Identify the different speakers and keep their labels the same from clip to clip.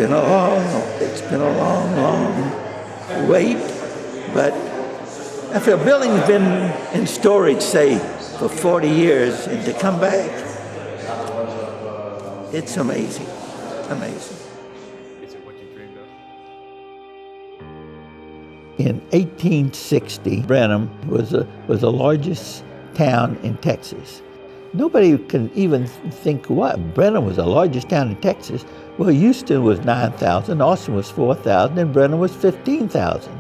Speaker 1: It's been a long, long wait, but after a building's been in storage, say, for 40 years, and to come back, it's amazing, amazing.
Speaker 2: Is it what you dreamed of?
Speaker 1: In 1860, Brenham was the largest town in Texas. Nobody can even think what Brenham was the largest town in Texas. Well, Houston was 9,000, Austin was 4,000, and Brenham was 15,000.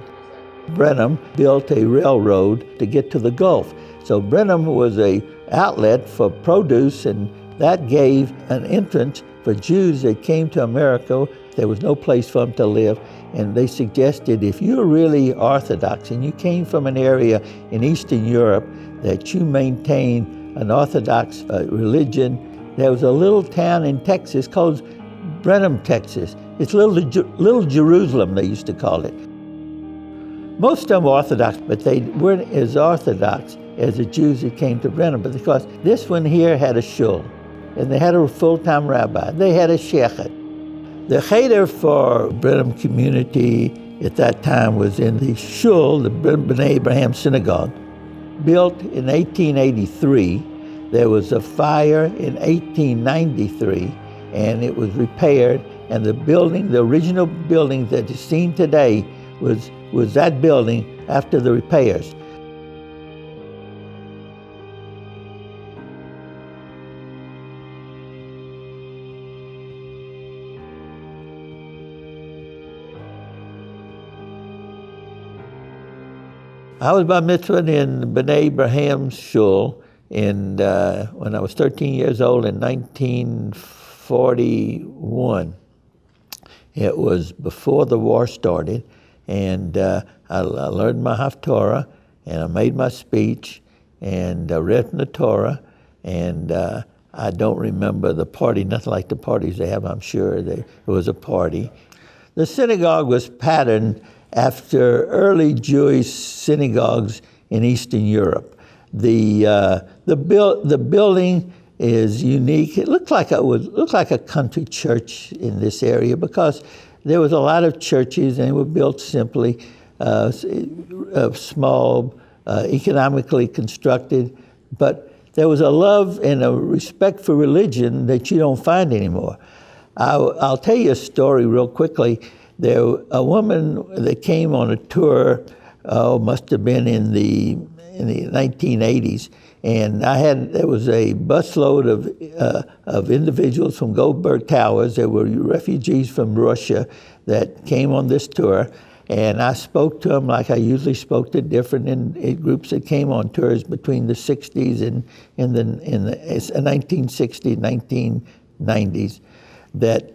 Speaker 1: Brenham built a railroad to get to the Gulf. So Brenham was an outlet for produce, and that gave an entrance for Jews that came to America. There was no place for them to live, and they suggested if you're really Orthodox and you came from an area in Eastern Europe that you maintain an Orthodox religion. There was a little town in Texas called Brenham, Texas. It's Little Jerusalem, they used to call it. Most of them were Orthodox, but they weren't as Orthodox as the Jews that came to Brenham, but because this one here had a shul, and they had a full-time rabbi. They had a shechet. The cheder for Brenham community at that time was in the shul, the B'nai Abraham Synagogue. Built in 1883, there was a fire in 1893, and it was repaired, and the building, the original building that is seen today was that building after the repairs. I was bar mitzvahed in B'nai Abraham shul when I was 13 years old in 1941. It was before the war started, and I learned my Haftorah, and I made my speech, and I read from the Torah, and I don't remember the party, nothing like the parties they have, I'm sure. It was a party. The synagogue was patterned after early Jewish synagogues in Eastern Europe. The building is unique. It looked like a country church in this area because there was a lot of churches, and they were built simply, small, economically constructed, but there was a love and a respect for religion that you don't find anymore. I'll tell you a story real quickly. A woman that came on a tour, must have been in the 1980s, and there was a busload of individuals from Goldberg Towers. There were refugees from Russia that came on this tour, and I spoke to them like I usually spoke to different groups that came on tours between the 60s and in the 1960s, 1990s. That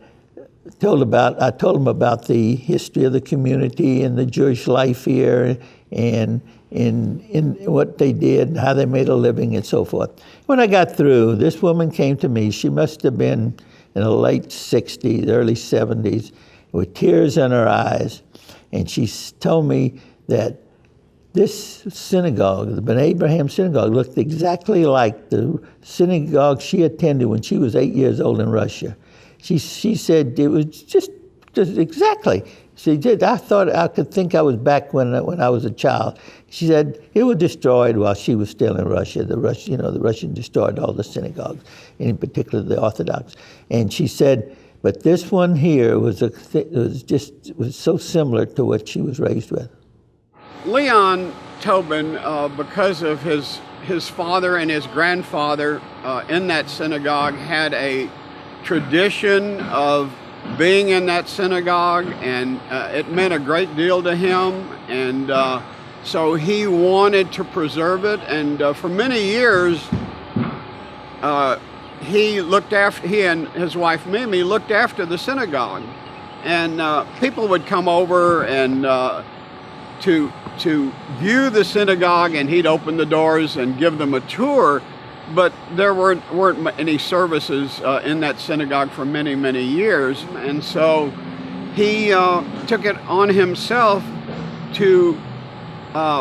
Speaker 1: I told them about the history of the community and the Jewish life here, and in what they did and how they made a living and so forth. When I got through, this woman came to me. She must have been in the late 60s, early 70s, with tears in her eyes, and she told me that this synagogue, the B'nai Abraham Synagogue, looked exactly like the synagogue she attended when she was 8 years old in Russia. She said it was just exactly. She did. I thought I could think I was back when I was a child. She said it was destroyed while she was still in Russia. The Russians destroyed all the synagogues, in particular the Orthodox. And she said, but this one here was so similar to what she was raised with.
Speaker 3: Leon Tobin, because of his father and his grandfather in that synagogue, had a tradition of being in that synagogue, and it meant a great deal to him, and so he wanted to preserve it, and for many years he and his wife Mimi looked after the synagogue, and people would come over and to view the synagogue, and he'd open the doors and give them a tour. But there weren't any services in that synagogue for many, many years. And so he took it on himself to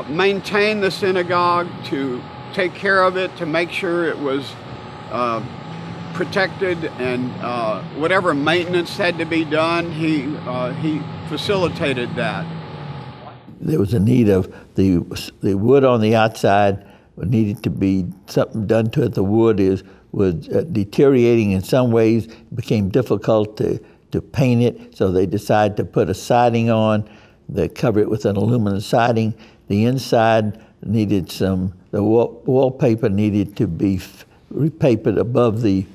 Speaker 3: maintain the synagogue, to take care of it, to make sure it was protected, and whatever maintenance had to be done, he facilitated that.
Speaker 1: There was a need of the wood on the outside needed to be something done to it. The wood was deteriorating in some ways. It became difficult to paint it, so they decided to put a siding on. They cover it with an aluminum siding. The inside needed the wallpaper needed to be repapered above the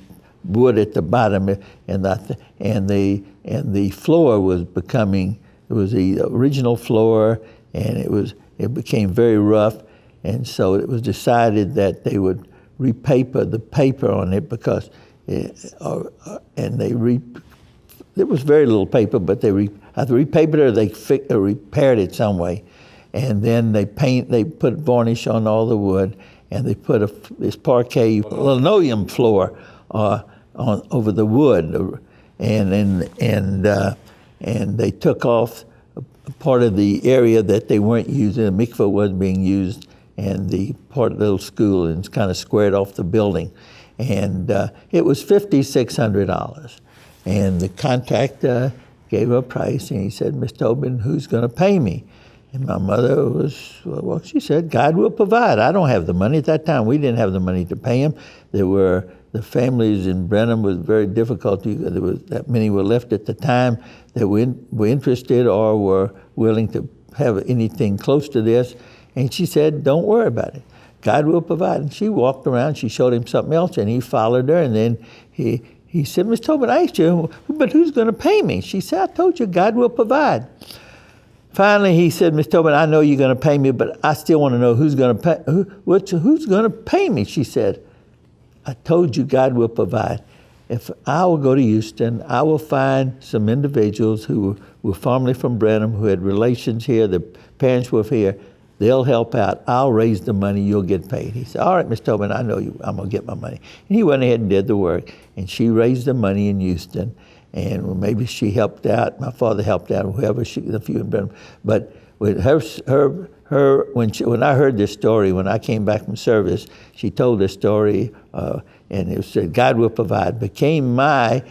Speaker 1: wood at the bottom, and the floor was becoming, it was the original floor, and it became very rough, and so it was decided that they would repaper the paper on it because there was very little paper, but they either repapered it or they repaired it some way, and then they put varnish on all the wood, and they put this parquet linoleum floor over the wood, and they took off part of the area that they weren't using. The mikveh wasn't being used, and the part of the little school, and it's kind of squared off the building, and it was $5,600, and the contractor gave a price, and he said, "Miss Tobin, who's going to pay me?" And my mother she said, "God will provide." I don't have the money. At that time, we didn't have the money to pay him. The families in Brenham was very difficult. There was that many were left at the time that were interested or were willing to have anything close to this. And she said, "Don't worry about it. God will provide." And she walked around. She showed him something else, and he followed her. And then he said, "Miss Tobin, I asked you, but who's going to pay me?" She said, "I told you God will provide." Finally, he said, "Miss Tobin, I know you're going to pay me, but I still want to know who's going to pay. Who's going to pay me?" She said, "I told you God will provide. If I will go to Houston, I will find some individuals who were formerly from Brenham, who had relations here, the parents were here. They'll help out. I'll raise the money. You'll get paid." He said, "All right, Miss Tobin, I know you. I'm going to get my money." And he went ahead and did the work, and she raised the money in Houston. And maybe she helped out. My father helped out, whoever a few in Brenham. But with when I heard this story, when I came back from service, she told this story, and it said, "God will provide," became my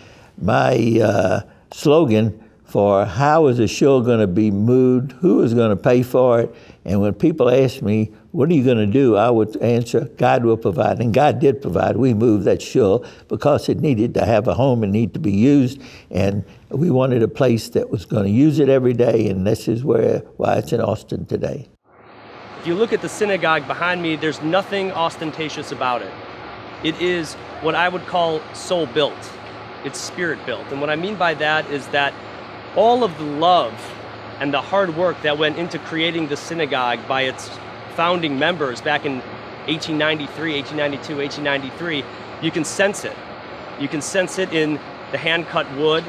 Speaker 1: slogan for how is the shul going to be moved, who is going to pay for it. And when people ask me, "What are you going to do?" I would answer, "God will provide." And God did provide. We moved that shul because it needed to have a home and need to be used. And we wanted a place that was going to use it every day. And this is why it's in Austin today.
Speaker 4: If you look at the synagogue behind me, there's nothing ostentatious about it. It is what I would call soul built. It's spirit built. And what I mean by that is that all of the love and the hard work that went into creating the synagogue by its founding members back in 1893, 1892, 1893, you can sense it. You can sense it in the hand-cut wood.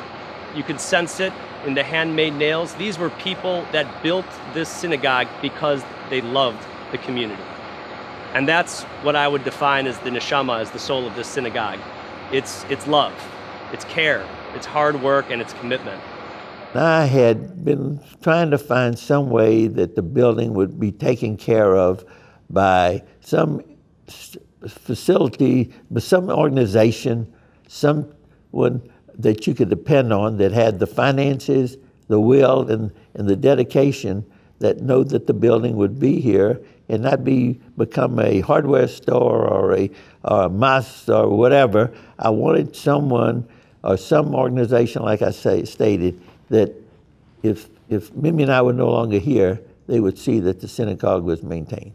Speaker 4: You can sense it in the handmade nails. These were people that built this synagogue because they loved the community. And that's what I would define as the neshama, as the soul of this synagogue. It's love, it's care, it's hard work, and it's commitment.
Speaker 1: I had been trying to find some way that the building would be taken care of by some facility, some organization, someone that you could depend on that had the finances, the will, and the dedication that know that the building would be here and not become a hardware store or a mosque or whatever. I wanted someone or some organization, like I stated, that if Mimi and I were no longer here, they would see that the synagogue was maintained.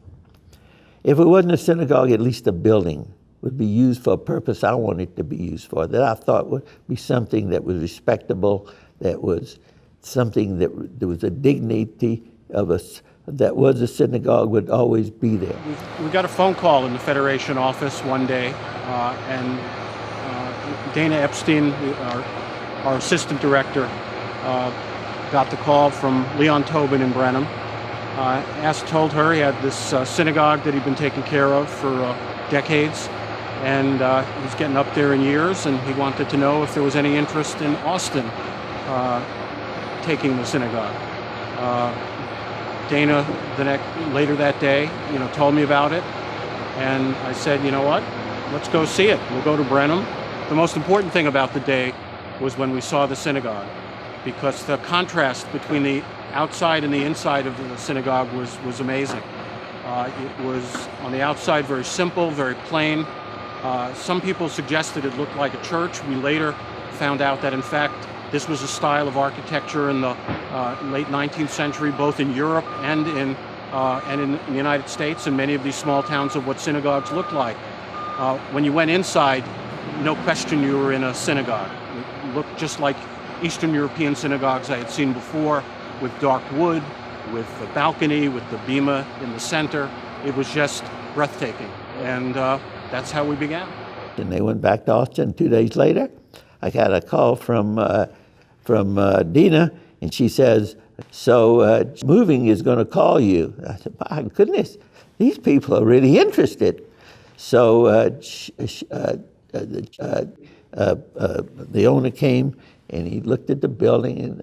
Speaker 1: If it wasn't a synagogue, at least the building would be used for a purpose I wanted it to be used for, that I thought would be something that was respectable, that was something that there was a dignity of us, that was a synagogue would always be there.
Speaker 5: We got a phone call in the Federation office one day, and Dana Epstein, our assistant director, got the call from Leon Tobin in Brenham. Told her he had this synagogue that he'd been taking care of for decades, and he's getting up there in years, and he wanted to know if there was any interest in Austin taking the synagogue. Dana, later that day, told me about it, and I said, "You know what? Let's go see it. We'll go to Brenham, The most important thing about the day was when we saw the synagogue, because the contrast between the outside and the inside of the synagogue was amazing. It was on the outside very simple, very plain. Some people suggested it looked like a church. We later found out that in fact this was a style of architecture in the late 19th century, both in Europe and in the United States, and many of these small towns of what synagogues looked like. When you went inside, no question you were in a synagogue. It looked just like Eastern European synagogues I had seen before, with dark wood, with the balcony, with the bima in the center. It was just breathtaking, and that's how we began.
Speaker 1: And they went back to Austin 2 days later. I got a call from Dina, and she says, so moving is going to call you. I said, my goodness, these people are really interested. So the owner came, and he looked at the building,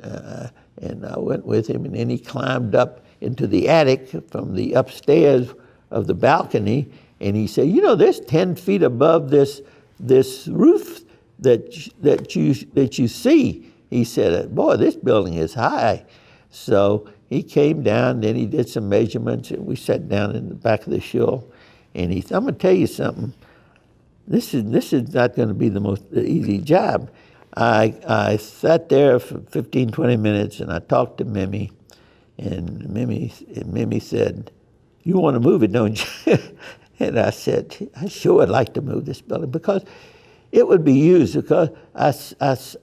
Speaker 1: and I went with him, and then he climbed up into the attic from the upstairs of the balcony, and he said, you know, there's 10 feet above this roof that you see. He said, boy, this building is high. So he came down, then he did some measurements, and we sat down in the back of the shul, and he said, I'm going to tell you something. This is not going to be the most easy job. I sat there for 15, 20 minutes, and I talked to Mimi, and Mimi said, you want to move it, don't you? And I said, I sure would like to move this building, because it would be used, because I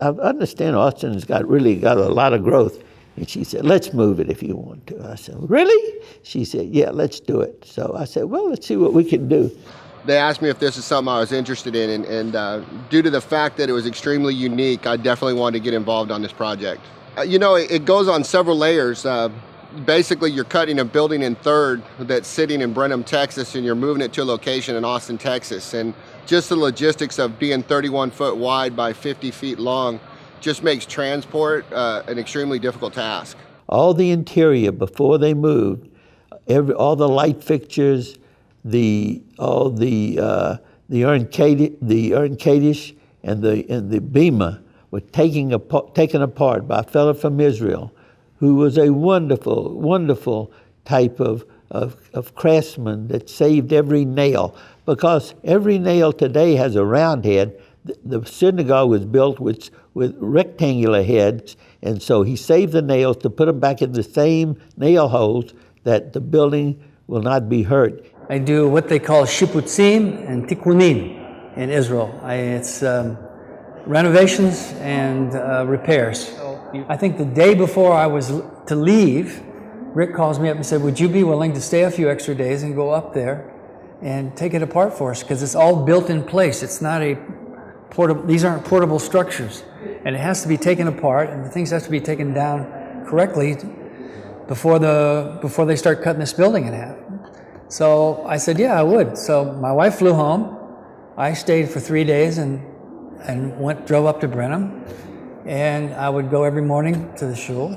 Speaker 1: understand Austin's really got a lot of growth. And she said, let's move it if you want to. I said, really? She said, yeah, let's do it. So I said, well, let's see what we can do.
Speaker 6: They asked me if this is something I was interested in, and due to the fact that it was extremely unique, I definitely wanted to get involved on this project. You know, it goes on several layers. Basically, you're cutting a building in third that's sitting in Brenham, Texas, and you're moving it to a location in Austin, Texas. And just the logistics of being 31 foot wide by 50 feet long just makes transport an extremely difficult task.
Speaker 1: All the interior before they moved, all the light fixtures, all the urn Kaddish and the bima were taken apart by a fellow from Israel, who was a wonderful, wonderful type of craftsman that saved every nail, because every nail today has a round head. The synagogue was built with rectangular heads, and so he saved the nails to put them back in the same nail holes that the building will not be hurt.
Speaker 7: I do what they call shiputzim and tikkunim in Israel. It's renovations and repairs. I think the day before I was to leave, Rick calls me up and said, would you be willing to stay a few extra days and go up there and take it apart for us? Because it's all built in place. It's not these aren't portable structures. And it has to be taken apart, and the things have to be taken down correctly before they start cutting this building in half. So I said, yeah, I would. So my wife flew home. I stayed for 3 days and drove up to Brenham. And I would go every morning to the shul.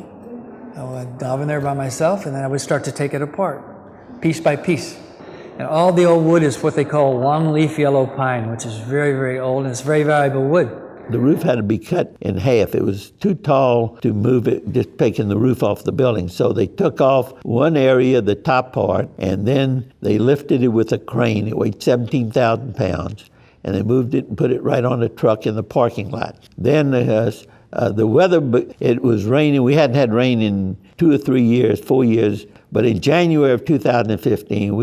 Speaker 7: I would dive in there by myself, and then I would start to take it apart, piece by piece. And all the old wood is what they call long-leaf yellow pine, which is very, very old, and it's very valuable wood.
Speaker 1: The roof had to be cut in half. It was too tall to move it, just taking the roof off the building. So they took off one area, the top part, and then they lifted it with a crane. It weighed 17,000 pounds. And they moved it and put it right on a truck in the parking lot. Then the weather, it was raining. We hadn't had rain in 2 or 3 years, 4 years. But in January of 2015,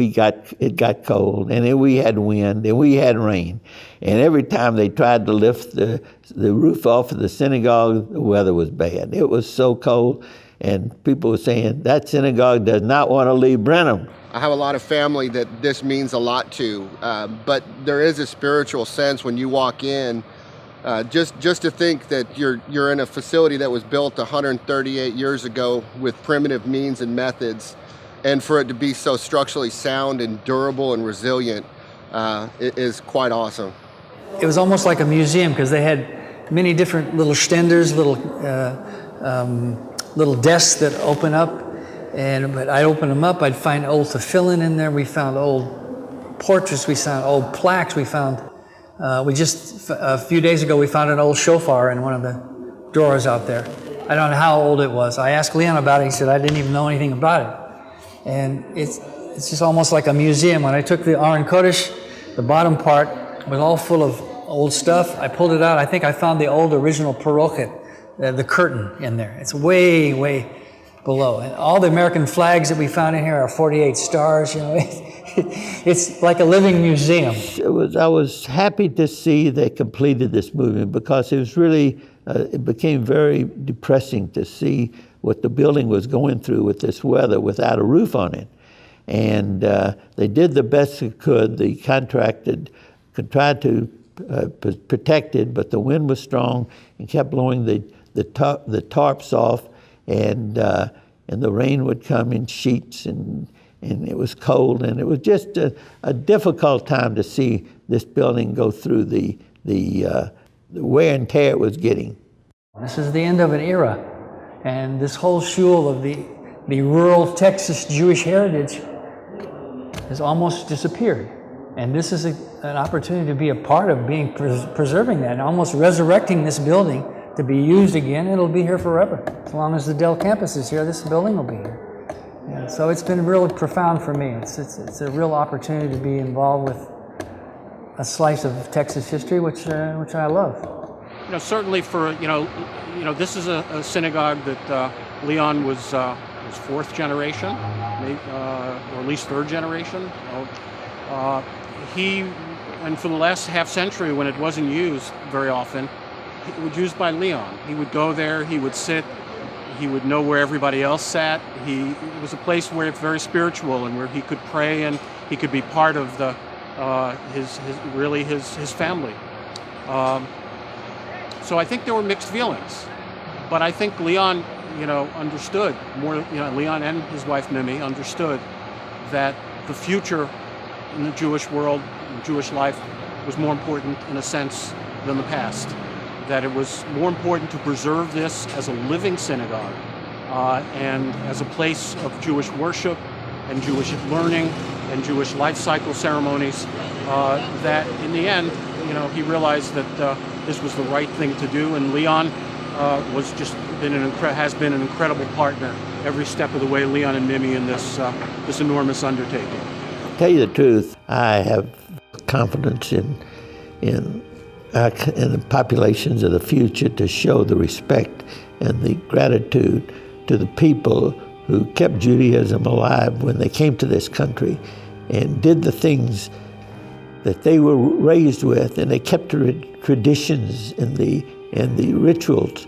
Speaker 1: it got cold, and then we had wind, and we had rain. And every time they tried to lift the roof off of the synagogue, the weather was bad. It was so cold, and people were saying, that synagogue does not want to leave Brenham.
Speaker 6: I have a lot of family that this means a lot to, but there is a spiritual sense when you walk in. Just to think that you're in a facility that was built 138 years ago with primitive means and methods, and for it to be so structurally sound and durable and resilient, it is quite awesome.
Speaker 7: It was almost like a museum, because they had many different little stenders, little desks that open up. But I'd open them up, I'd find old tefillin in there. We found old portraits, we found old plaques, we found A few days ago, we found an old shofar in one of the drawers out there. I don't know how old it was. I asked Leon about it. He said, I didn't even know anything about it. And it's just almost like a museum. When I took the Aron Kodesh, the bottom part was all full of old stuff. I pulled it out. I think I found the old original parochet, the curtain in there. It's way, way below. And all the American flags that we found in here are 48 stars. You know, it's like a living museum.
Speaker 1: I was happy to see they completed this movement, because it was really, it became very depressing to see what the building was going through with this weather without a roof on it. And they did the best they could. The contractor tried to protect it, but the wind was strong and kept blowing the tarps off, and the rain would come in sheets, and it was cold, and it was just a difficult time to see this building go through the wear and tear it was getting.
Speaker 7: This is the end of an era, and this whole shul of the rural Texas Jewish heritage has almost disappeared. And this is an opportunity to be a part of preserving that and almost resurrecting this building to be used again. It'll be here forever. As long as the Dell campus is here, this building will be here. And so it's been really profound for me. It's a real opportunity to be involved with a slice of Texas history, which I love.
Speaker 5: You know, certainly for this is a synagogue that Leon was fourth generation, or at least third generation. And for the last half century, when it wasn't used very often, it was used by Leon. He would go there, he would sit, he would know where everybody else sat. It was a place where it's very spiritual and where he could pray and he could be part of his family. So I think there were mixed feelings, but I think Leon, understood more. Leon and his wife Mimi understood that the future in the Jewish world, in Jewish life, was more important in a sense than the past. That it was more important to preserve this as a living synagogue and as a place of Jewish worship and Jewish learning and Jewish life cycle ceremonies. That in the end, he realized that this was the right thing to do, and Leon has been an incredible partner every step of the way. Leon and Mimi in this enormous undertaking.
Speaker 1: To tell you the truth, I have confidence in the populations of the future to show the respect and the gratitude to the people who kept Judaism alive when they came to this country and did the things that they were raised with, and they kept the traditions and the rituals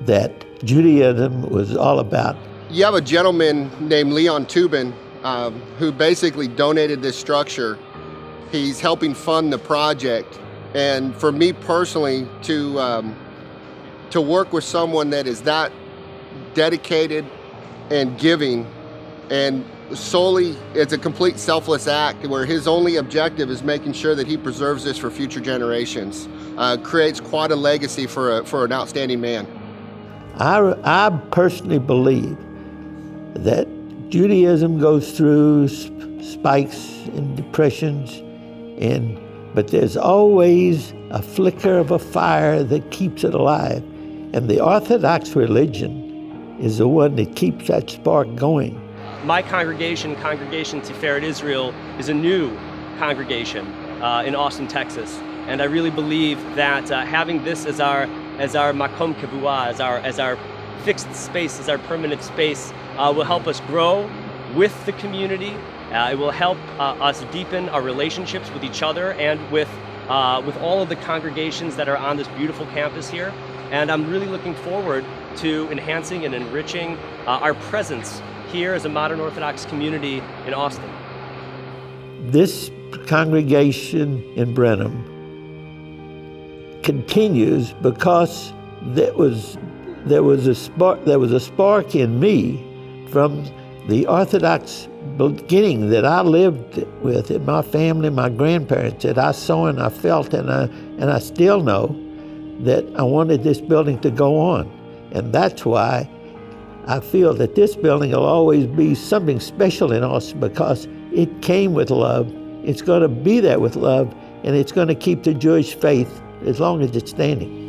Speaker 1: that Judaism was all about.
Speaker 6: You have a gentleman named Leon Tubin who basically donated this structure. He's helping fund the project. And for me personally, to work with someone that is that dedicated and giving, and solely it's a complete selfless act where his only objective is making sure that he preserves this for future generations, creates quite a legacy for an outstanding man.
Speaker 1: I personally believe that Judaism goes through spikes and depressions, but there's always a flicker of a fire that keeps it alive. And the Orthodox religion is the one that keeps that spark going.
Speaker 4: My congregation, Congregation Tiferet Israel, is a new congregation in Austin, Texas. And I really believe that having this as our makom kavua, as our fixed space, as our permanent space, will help us grow with the community. It will help us deepen our relationships with each other and with all of the congregations that are on this beautiful campus here. And I'm really looking forward to enhancing and enriching our presence here as a modern Orthodox community in Austin.
Speaker 1: This congregation in Brenham continues because there was a spark in me from the Orthodox beginning that I lived with in my family, my grandparents, that I saw and I felt, and I still know that I wanted this building to go on. And that's why I feel that this building will always be something special in Austin, because it came with love. It's going to be there with love, and it's going to keep the Jewish faith as long as it's standing.